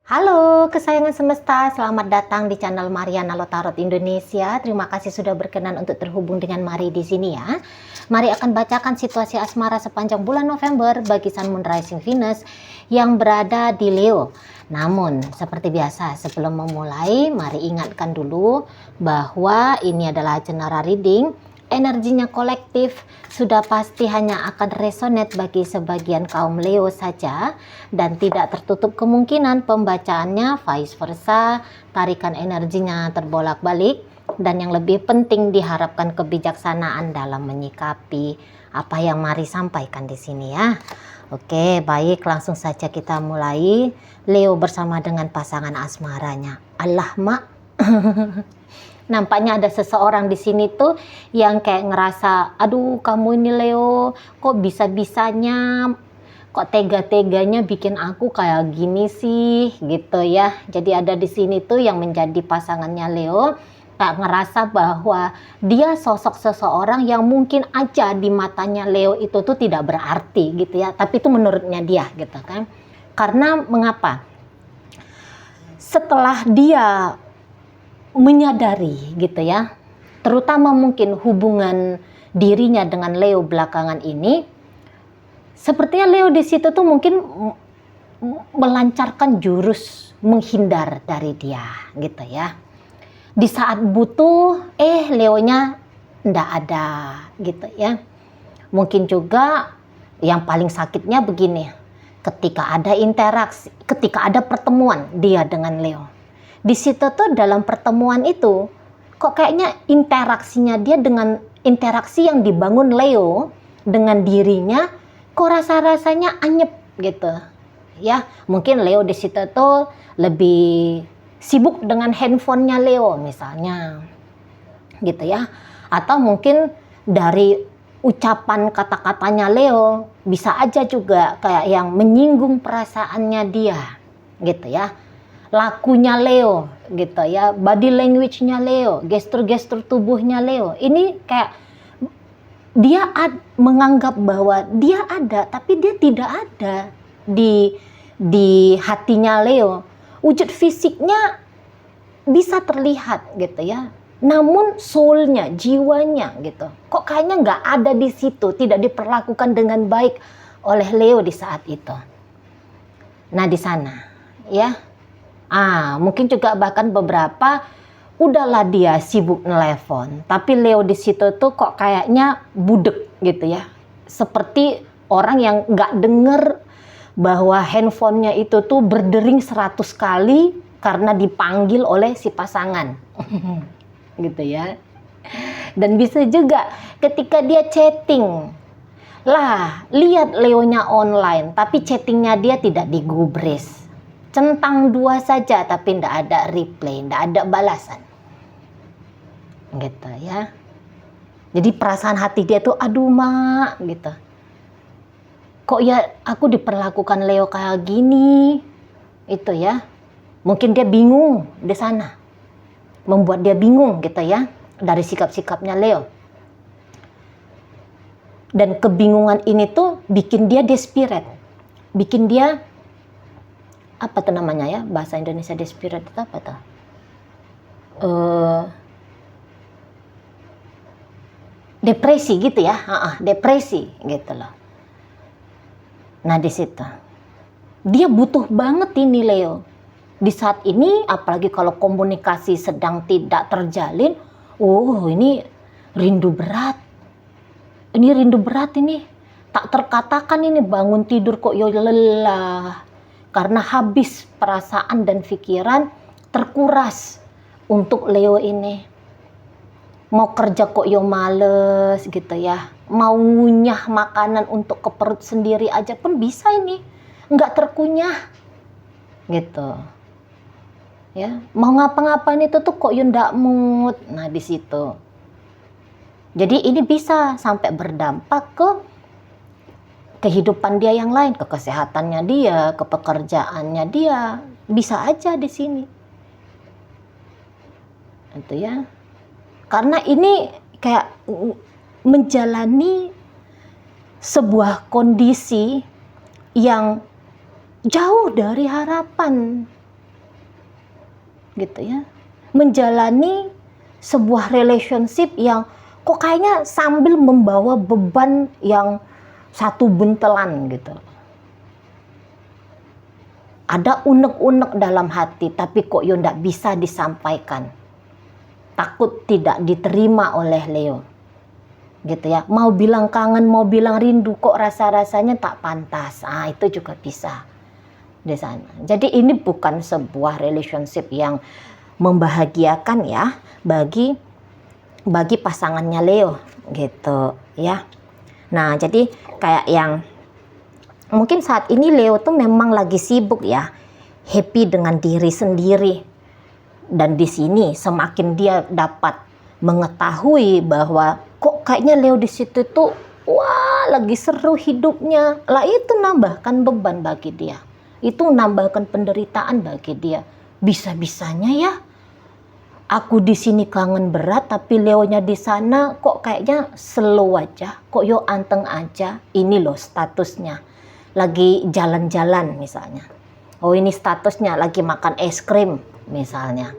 Halo kesayangan semesta, selamat datang di channel Mariana Lotarot Indonesia. Terima kasih sudah berkenan untuk terhubung dengan Mari di sini ya. Mari akan bacakan situasi asmara sepanjang bulan November bagi Sun Moon Rising Venus yang berada di Leo. Namun seperti biasa sebelum memulai, mari ingatkan dulu bahwa ini adalah general reading. Energinya kolektif sudah pasti hanya akan resonate bagi sebagian kaum Leo saja dan tidak tertutup kemungkinan pembacaannya vice versa, tarikan energinya terbolak-balik dan yang lebih penting diharapkan kebijaksanaan dalam menyikapi apa yang Mari sampaikan di sini ya. Oke, baik, langsung saja kita mulai. Leo bersama dengan pasangan asmaranya. Allah, Mak. Nampaknya ada seseorang di sini tuh yang kayak ngerasa, aduh kamu ini Leo, kok bisa-bisanya, kok tega-teganya bikin aku kayak gini sih, gitu ya. Jadi ada di sini tuh yang menjadi pasangannya Leo, kayak ngerasa bahwa dia sosok seseorang yang mungkin aja di matanya Leo itu tuh tidak berarti gitu ya. Tapi itu menurutnya dia gitu kan. Karena mengapa? Setelah dia menyadari gitu ya, terutama mungkin hubungan dirinya dengan Leo belakangan ini, sepertinya Leo di situ tuh mungkin melancarkan jurus menghindar dari dia gitu ya. Di saat butuh, Leonya ndak ada gitu ya. Mungkin juga yang paling sakitnya begini, ketika ada interaksi, ketika ada pertemuan dia dengan Leo. Di situ tuh dalam pertemuan itu kok kayaknya interaksinya dia dengan interaksi yang dibangun Leo dengan dirinya kok rasa-rasanya anyep gitu ya. Mungkin Leo di situ tuh lebih sibuk dengan handphonenya Leo misalnya gitu ya, atau mungkin dari ucapan kata-katanya Leo bisa aja juga kayak yang menyinggung perasaannya dia gitu ya. Lakunya Leo gitu ya, body language-nya Leo, gestur-gestur tubuhnya Leo. Ini kayak dia menganggap bahwa dia ada tapi dia tidak ada di hatinya Leo. Wujud fisiknya bisa terlihat gitu ya. Namun soul-nya, jiwanya gitu, kok kayaknya nggak ada di situ, tidak diperlakukan dengan baik oleh Leo di saat itu. Nah di sana ya. Mungkin juga bahkan beberapa udahlah dia sibuk nelpon, tapi Leo di situ tuh kok kayaknya budek gitu ya. Seperti orang yang nggak denger bahwa handphonenya itu tuh berdering 100 kali karena dipanggil oleh si pasangan. Gitu ya. Dan bisa juga ketika dia chatting, lah lihat Leonya online tapi chattingnya dia tidak digubris. Centang dua saja tapi tidak ada reply, tidak ada balasan. Gitu ya. Jadi perasaan hati dia tuh aduh Mak gitu. Kok ya aku diperlakukan Leo kayak gini? Itu ya. Mungkin dia bingung di sana. Membuat dia bingung gitu ya dari sikap-sikapnya Leo. Dan kebingungan ini tuh bikin dia desperate. Bikin dia apa tuh namanya ya, bahasa Indonesia desperate itu apa tuh? Depresi gitu ya, depresi gitu loh. Nah di situ dia butuh banget ini Leo di saat ini, apalagi kalau komunikasi sedang tidak terjalin. Ini rindu berat. Ini rindu berat ini, tak terkatakan ini bangun tidur kok yo lelah. Karena habis perasaan dan pikiran terkuras untuk Leo ini. Mau kerja kok yo males gitu ya. Mau ngunyah makanan untuk ke perut sendiri aja pun bisa ini. Nggak terkunyah. Gitu. Ya, mau ngapa-ngapain itu tuh kok yo ndak mood. Nah di situ. Jadi ini bisa sampai berdampak ke kehidupan dia yang lain, ke kesehatannya dia, ke pekerjaannya dia, bisa aja di sini. Itu ya. Karena ini kayak menjalani sebuah kondisi yang jauh dari harapan. gitu ya. Menjalani sebuah relationship yang kok kayaknya sambil membawa beban yang satu buntelan gitu. Ada unek-unek dalam hati, tapi kok yo ndak bisa disampaikan. Takut tidak diterima oleh Leo. Gitu ya. Mau bilang kangen, mau bilang rindu, kok rasa-rasanya tak pantas. Itu juga bisa di sana. Jadi ini bukan sebuah relationship yang membahagiakan ya bagi pasangannya Leo gitu ya. Nah, jadi kayak yang mungkin saat ini Leo tuh memang lagi sibuk ya, happy dengan diri sendiri. Dan di sini semakin dia dapat mengetahui bahwa kok kayaknya Leo di situ tuh wah lagi seru hidupnya, lah itu nambahkan beban bagi dia, itu nambahkan penderitaan bagi dia. Bisa-bisanya ya aku di sini kangen berat, tapi Leonya di sana kok kayaknya slow aja, kok yo anteng aja. Ini loh statusnya lagi jalan-jalan misalnya. Oh ini statusnya lagi makan es krim misalnya.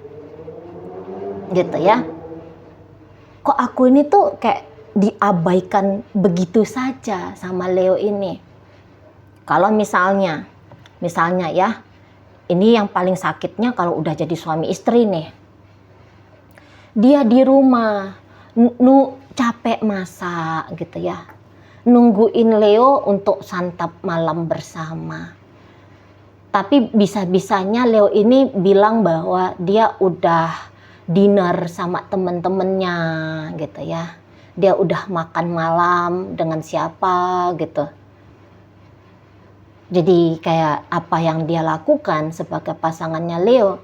Gitu ya. Kok aku ini tuh kayak diabaikan begitu saja sama Leo ini. Kalau misalnya ya, ini yang paling sakitnya kalau udah jadi suami istri nih. Dia di rumah, capek masak gitu ya. Nungguin Leo untuk santap malam bersama. Tapi bisa-bisanya Leo ini bilang bahwa dia udah dinner sama temen-temennya gitu ya. Dia udah makan malam dengan siapa gitu. Jadi kayak apa yang dia lakukan sebagai pasangannya Leo,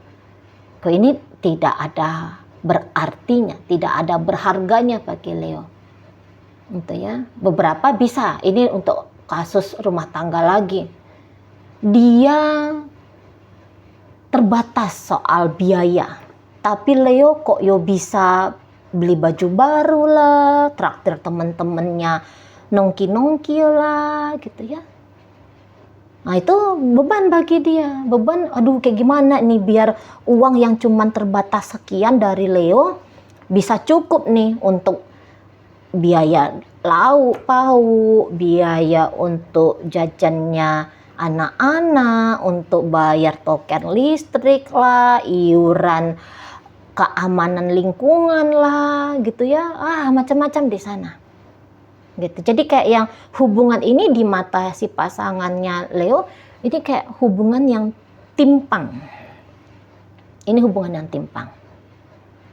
kok ini tidak ada berartinya, tidak ada berharganya bagi Leo. Gitu ya. Beberapa bisa, ini untuk kasus rumah tangga lagi. Dia terbatas soal biaya, tapi Leo kok yo bisa beli baju baru lah, traktir temen-temennya nongki-nongki lah gitu ya. Nah itu beban bagi dia, beban aduh kayak gimana nih biar uang yang cuman terbatas sekian dari Leo bisa cukup nih untuk biaya lauk pauk, biaya untuk jajannya anak-anak, untuk bayar token listrik lah, iuran keamanan lingkungan lah gitu ya, macam-macam di sana gitu. Jadi kayak yang hubungan ini di mata si pasangannya Leo ini kayak hubungan yang timpang, ini hubungan yang timpang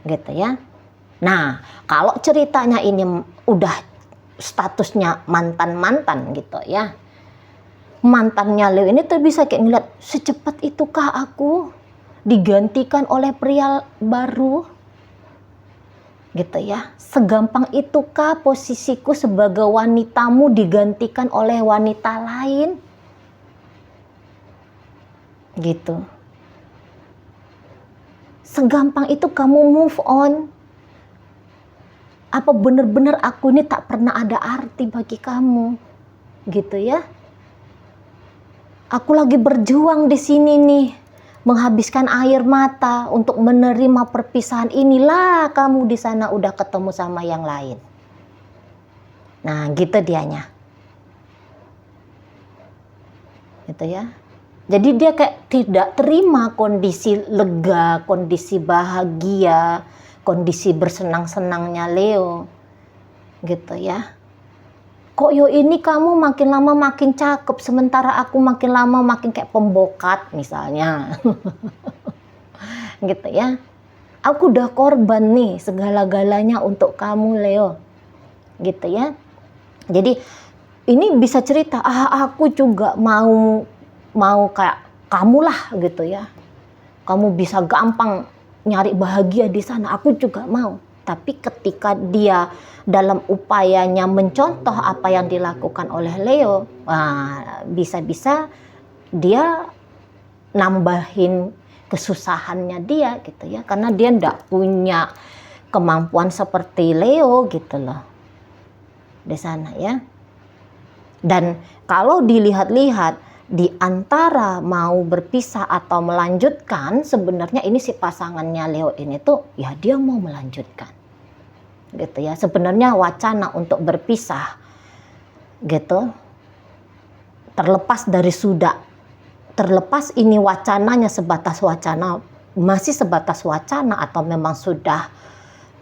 gitu ya. Nah kalau ceritanya ini udah statusnya mantan-mantan gitu ya, mantannya Leo ini tuh bisa kayak ngeliat secepat itukah aku digantikan oleh pria baru gitu ya, segampang itukah posisiku sebagai wanitamu digantikan oleh wanita lain gitu. Segampang itu kamu move on? Apa benar-benar aku ini tak pernah ada arti bagi kamu gitu ya? Aku lagi berjuang di sini nih, menghabiskan air mata untuk menerima perpisahan inilah kamu di sana udah ketemu sama yang lain. Nah, gitu dianya. Gitu ya. Jadi dia kayak tidak terima kondisi lega, kondisi bahagia, kondisi bersenang-senangnya Leo. Gitu ya. Kok yo ini kamu makin lama makin cakep, sementara aku makin lama makin kayak pembokat misalnya. Gitu ya. Aku udah korban nih segala-galanya untuk kamu Leo. Gitu ya. Jadi ini bisa cerita, aku juga mau kayak kamu lah gitu ya. Kamu bisa gampang nyari bahagia di sana, aku juga mau. Tapi ketika dia dalam upayanya mencontoh apa yang dilakukan oleh Leo, bisa-bisa dia nambahin kesusahannya dia gitu ya, karena dia ndak punya kemampuan seperti Leo gitu loh di sana ya. Dan kalau dilihat-lihat di antara mau berpisah atau melanjutkan, sebenarnya ini si pasangannya Leo ini tuh ya dia mau melanjutkan gitu ya. Sebenarnya wacana untuk berpisah gitu, terlepas dari sudah, terlepas ini wacananya sebatas wacana, masih sebatas wacana atau memang sudah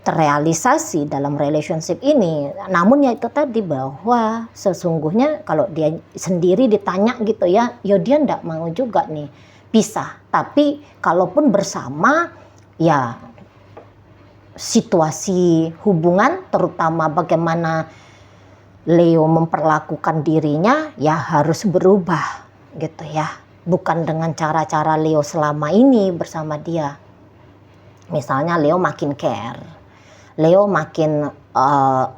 terrealisasi dalam relationship ini. Namun ya itu tadi, bahwa sesungguhnya kalau dia sendiri ditanya gitu ya, dia ndak mau juga nih pisah. Tapi kalaupun bersama, ya situasi hubungan, terutama bagaimana Leo memperlakukan dirinya, ya harus berubah gitu ya. Bukan dengan cara-cara Leo selama ini bersama dia. Misalnya Leo makin care, Leo makin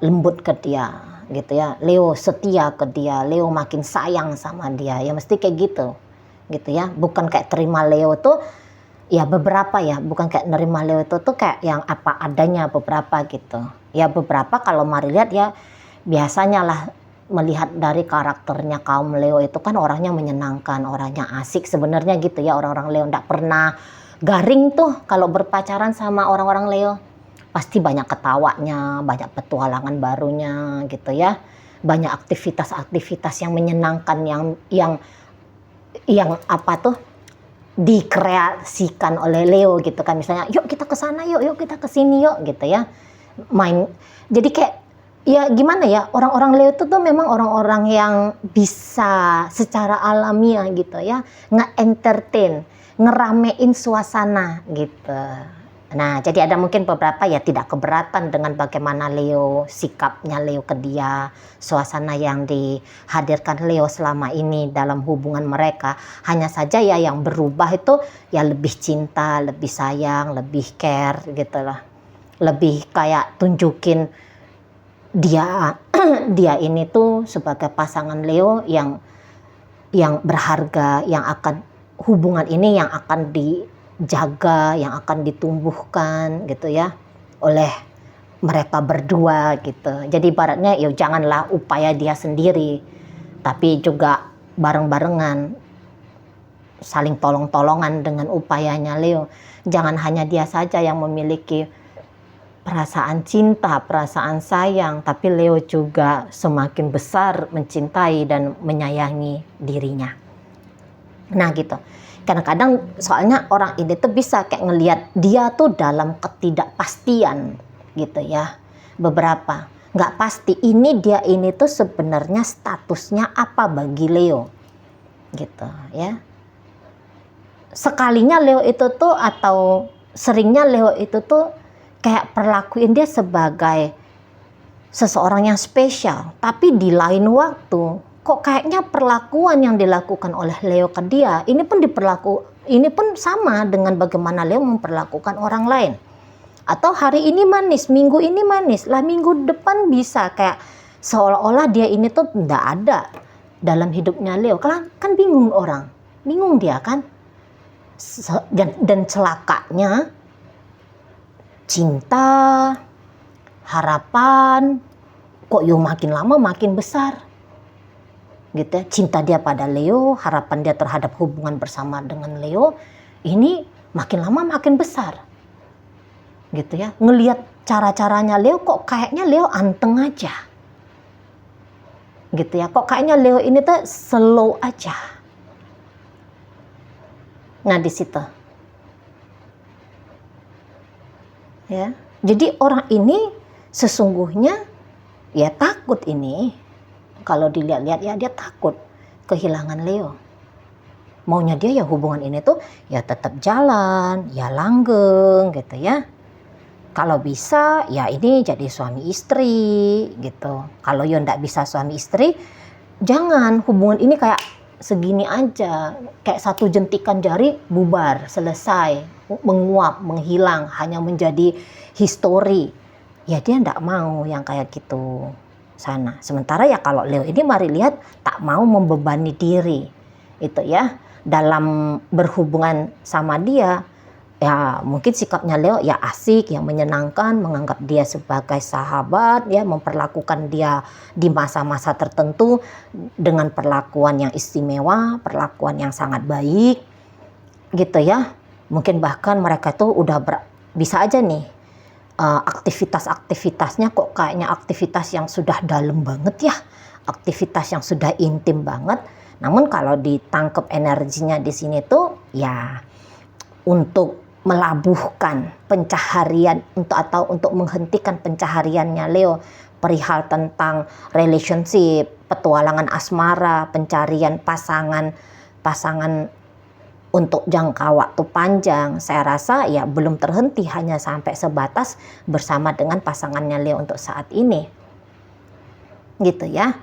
lembut ke dia gitu ya, Leo setia ke dia, Leo makin sayang sama dia, ya mesti kayak gitu ya. Bukan kayak terima Leo tuh ya beberapa ya, bukan kayak nerima Leo itu tuh kayak yang apa adanya beberapa gitu ya. Beberapa kalau mari lihat ya, biasanya lah melihat dari karakternya kaum Leo itu kan orangnya menyenangkan, orangnya asik sebenarnya gitu ya. Orang-orang Leo ndak pernah garing tuh kalau berpacaran sama orang-orang Leo. Pasti banyak ketawanya, banyak petualangan barunya gitu ya. Banyak aktivitas-aktivitas yang menyenangkan, yang apa tuh dikreasikan oleh Leo gitu kan. Misalnya yuk kita ke sana yuk kita ke sini yuk gitu ya. Main. Jadi kayak ya gimana ya, orang-orang Leo itu tuh memang orang-orang yang bisa secara alamiah gitu ya nge-entertain, ngeramein suasana gitu. Nah, jadi ada mungkin beberapa ya tidak keberatan dengan bagaimana Leo, sikapnya Leo ke dia, suasana yang dihadirkan Leo selama ini dalam hubungan mereka. Hanya saja ya yang berubah itu ya lebih cinta, lebih sayang, lebih care gitu lah. Lebih kayak tunjukin dia dia ini tuh sebagai pasangan Leo yang berharga, yang akan hubungan ini yang akan dijaga, yang akan ditumbuhkan gitu ya oleh mereka berdua gitu. Jadi ibaratnya ya janganlah upaya dia sendiri, tapi juga bareng-barengan, saling tolong-tolongan dengan upayanya Leo. Jangan hanya dia saja yang memiliki perasaan cinta, perasaan sayang, tapi Leo juga semakin besar mencintai dan menyayangi dirinya. Nah gitu. Kadang-kadang soalnya orang ini tuh bisa kayak ngelihat dia tuh dalam ketidakpastian gitu ya. Beberapa nggak pasti ini dia ini tuh sebenarnya statusnya apa bagi Leo gitu ya. Sekalinya Leo itu tuh atau seringnya Leo itu tuh kayak perlakuin dia sebagai seseorang yang spesial, tapi di lain waktu kok kayaknya perlakuan yang dilakukan oleh Leo ke dia ini pun sama dengan bagaimana Leo memperlakukan orang lain. Atau hari ini manis, minggu ini manis, lah minggu depan bisa kayak seolah-olah dia ini tuh tidak ada dalam hidupnya Leo. Kan bingung orang, bingung dia kan. Dan celakanya cinta, harapan kok makin lama makin besar gitu ya. Cinta dia pada Leo, harapan dia terhadap hubungan bersama dengan Leo ini makin lama makin besar gitu ya. Ngelihat cara-caranya Leo kok kayaknya Leo anteng aja gitu ya, kok kayaknya Leo ini tuh slow aja. Nah di situ ya, jadi orang ini sesungguhnya ya takut ini. Kalau dilihat-lihat ya dia takut kehilangan Leo. Maunya dia ya hubungan ini tuh ya tetap jalan, ya langgeng gitu ya. Kalau bisa ya ini jadi suami istri gitu. Kalau ya ndak bisa suami istri, jangan hubungan ini kayak segini aja. Kayak satu jentikan jari bubar, selesai, menguap, menghilang, hanya menjadi histori. Ya dia ndak mau yang kayak gitu sana. Sementara ya kalau Leo ini mari lihat tak mau membebani diri itu ya dalam berhubungan sama dia. ya mungkin sikapnya Leo ya asik, yang menyenangkan, menganggap dia sebagai sahabat, ya memperlakukan dia di masa-masa tertentu dengan perlakuan yang istimewa, perlakuan yang sangat baik, gitu ya. Mungkin bahkan mereka tuh udah bisa aja nih aktivitas-aktivitasnya kok kayaknya aktivitas yang sudah dalam banget ya, aktivitas yang sudah intim banget. Namun kalau ditangkap energinya di sini tuh ya untuk melabuhkan pencaharian atau untuk menghentikan pencahariannya Leo perihal tentang relationship, petualangan asmara, pencarian pasangan untuk jangka waktu panjang. Saya rasa ya belum terhenti hanya sampai sebatas bersama dengan pasangannya Leo untuk saat ini, gitu ya.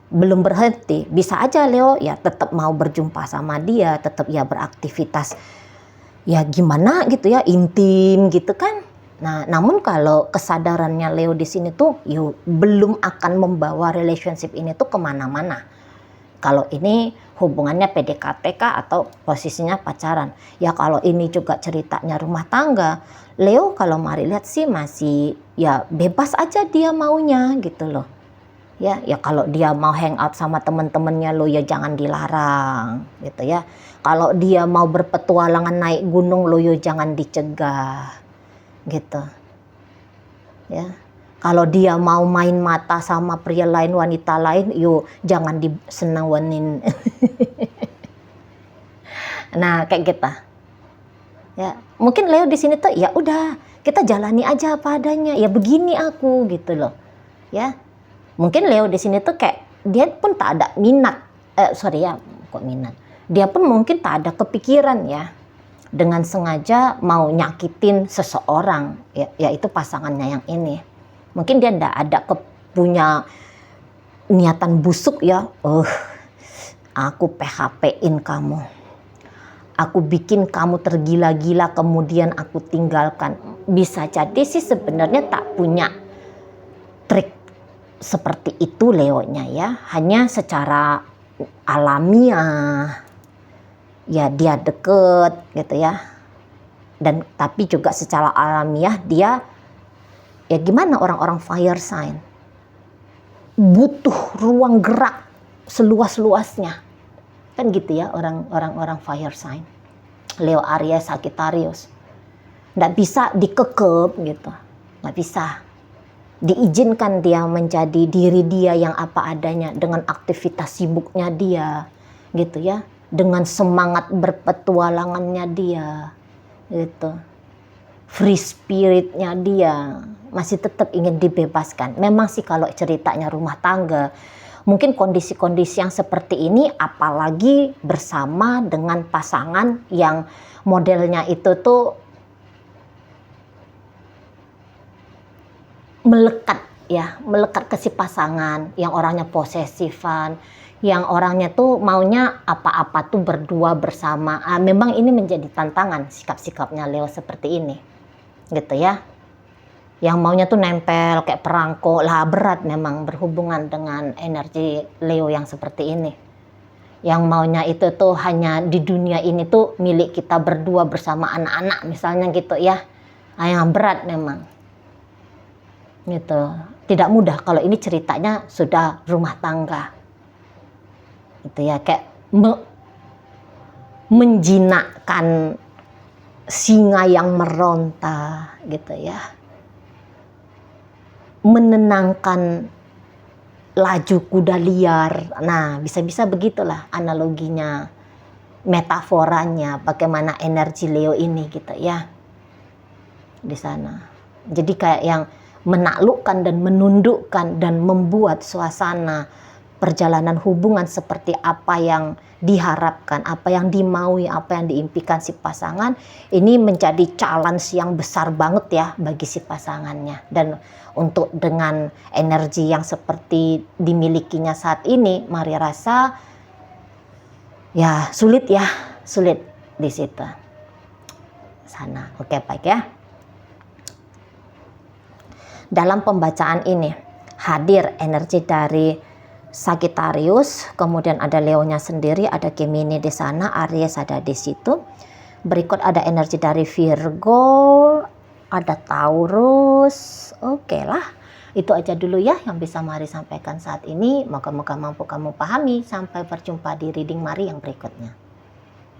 Belum berhenti, bisa aja Leo ya tetap mau berjumpa sama dia, tetap ya beraktivitas ya gimana gitu ya, intim gitu kan. Nah, namun kalau kesadarannya Leo di sini tuh belum akan membawa relationship ini tuh kemana-mana. Kalau ini hubungannya PDKT kah atau posisinya pacaran. Ya kalau ini juga ceritanya rumah tangga, Leo kalau mari lihat sih masih ya bebas aja dia maunya gitu loh. Ya kalau dia mau hangout sama temen-temennya lo ya jangan dilarang gitu ya. Kalau dia mau berpetualangan naik gunung lo ya jangan dicegah gitu ya. Kalau dia mau main mata sama pria lain, wanita lain, jangan disenawanin. Nah kayak gitu ya. Mungkin Leo di sini tuh ya udah kita jalani aja apa adanya, ya begini aku gitu loh ya. Mungkin Leo di sini tuh kayak dia pun tak ada minat, dia pun mungkin tak ada kepikiran ya dengan sengaja mau nyakitin seseorang, yaitu pasangannya yang ini. Mungkin dia tidak ada punya niatan busuk ya, aku PHP-in kamu, aku bikin kamu tergila-gila kemudian aku tinggalkan. Bisa jadi sih sebenarnya tak punya trik seperti itu Leonya ya, hanya secara alamiah ya dia deket gitu ya, dan tapi juga secara alamiah dia ya gimana, orang-orang fire sign butuh ruang gerak seluas-luasnya kan gitu ya, orang fire sign Leo, Aries, Sagittarius nggak bisa dikekep gitu, nggak bisa diizinkan dia menjadi diri dia yang apa adanya dengan aktivitas sibuknya dia gitu ya, dengan semangat berpetualangannya dia gitu, free spiritnya dia masih tetap ingin dibebaskan. Memang sih kalau ceritanya rumah tangga mungkin kondisi-kondisi yang seperti ini, apalagi bersama dengan pasangan yang modelnya itu tuh melekat ke si pasangan, yang orangnya posesifan, yang orangnya tuh maunya apa-apa tuh berdua bersama. Memang ini menjadi tantangan sikap-sikapnya Leo seperti ini gitu ya, yang maunya tuh nempel kayak perangko lah, berat memang berhubungan dengan energi Leo yang seperti ini, yang maunya itu tuh hanya di dunia ini tuh milik kita berdua bersama anak-anak misalnya gitu ya. Yang berat memang gitu, tidak mudah kalau ini ceritanya sudah rumah tangga gitu ya, kayak menjinakkan singa yang meronta gitu ya, menenangkan laju kuda liar. Nah bisa-bisa begitulah analoginya, metaforanya bagaimana energi Leo ini gitu ya di sana. Jadi kayak yang menaklukkan dan menundukkan dan membuat suasana perjalanan hubungan seperti apa yang diharapkan, apa yang dimaui, apa yang diimpikan si pasangan ini menjadi challenge yang besar banget ya bagi si pasangannya. Dan untuk dengan energi yang seperti dimilikinya saat ini, mari rasa ya sulit di situ sana. Oke, baik ya. Dalam pembacaan ini hadir energi dari Sagittarius, kemudian ada Leonya sendiri, ada Gemini di sana, Aries ada di situ. Berikut ada energi dari Virgo, ada Taurus. Oke lah, itu aja dulu ya yang bisa Mari sampaikan saat ini. Moga-moga mampu kamu pahami. Sampai berjumpa di reading Mari yang berikutnya.